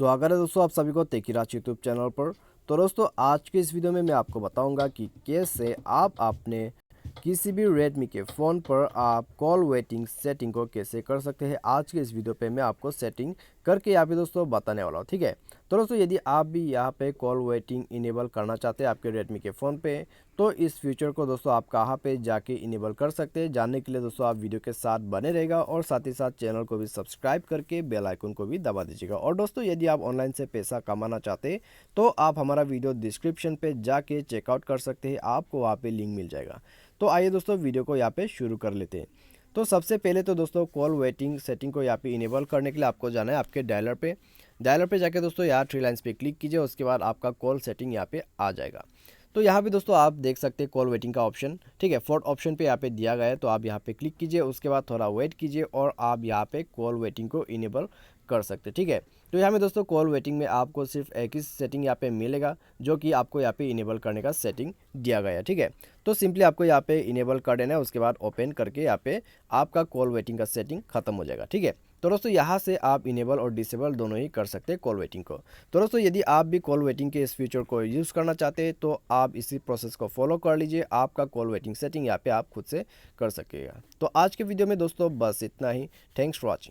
स्वागत है दोस्तों आप सभी को तेकीराज यूट्यूब चैनल पर। तो दोस्तों आज के इस वीडियो में मैं आपको बताऊंगा कि कैसे आप अपने किसी भी रेडमी के फ़ोन पर आप कॉल वेटिंग सेटिंग को कैसे कर सकते हैं। आज के इस वीडियो पे मैं आपको सेटिंग करके यहाँ पे दोस्तों बताने वाला हूँ, ठीक है। तो दोस्तों यदि आप भी यहाँ पे कॉल वेटिंग इनेबल करना चाहते हैं आपके रेडमी के फ़ोन पे, तो इस फीचर को दोस्तों आप कहाँ पे जाके इनेबल कर सकते हैं, जानने के लिए दोस्तों आप वीडियो के साथ बने रहेगा और साथ ही साथ चैनल को भी सब्सक्राइब करके बेल आइकन को भी दबा दीजिएगा। और दोस्तों यदि आप ऑनलाइन से पैसा कमाना चाहते हैं तो आप हमारा वीडियो डिस्क्रिप्शन पे जाके चेकआउट कर सकते हैं, आपको वहाँ पे लिंक मिल जाएगा। तो आइए दोस्तों वीडियो को यहाँ पे शुरू कर लेते हैं। तो सबसे पहले तो दोस्तों कॉल वेटिंग सेटिंग को यहाँ पे इनेबल करने के लिए आपको जाना है आपके डायलर पे जाके दोस्तों यहाँ थ्री लाइन्स पे क्लिक कीजिए। उसके बाद आपका कॉल सेटिंग यहाँ पे आ जाएगा। तो यहाँ पे दोस्तों आप देख सकते हैं कॉल वेटिंग का ऑप्शन, ठीक है, फोर्थ ऑप्शन पे यहाँ पे दिया गया है। तो आप यहाँ पे क्लिक कीजिए, उसके बाद थोड़ा वेट कीजिए और आप यहाँ पे कॉल वेटिंग को इनेबल कर सकते हैं, ठीक है। तो यहाँ में दोस्तों कॉल वेटिंग में आपको सिर्फ एक ही सेटिंग यहाँ पे मिलेगा जो कि आपको यहाँ पे इनेबल करने का सेटिंग दिया गया है, ठीक है। तो सिंपली आपको यहाँ पे इनेबल कर देना है, उसके बाद ओपन करके यहाँ पे आपका कॉल वेटिंग का सेटिंग खत्म हो जाएगा, ठीक है। तो दोस्तों यहाँ से आप इनेबल और डिसेबल दोनों ही कर सकते हैं कॉल वेटिंग को। तो दोस्तों यदि आप भी कॉल वेटिंग के इस फीचर को यूज़ करना चाहते हैं तो आप इसी प्रोसेस को फॉलो कर लीजिए, आपका कॉल वेटिंग सेटिंग यहाँ पे आप खुद से कर सकेगा। तो आज के वीडियो में दोस्तों बस इतना ही। Thanks for watching.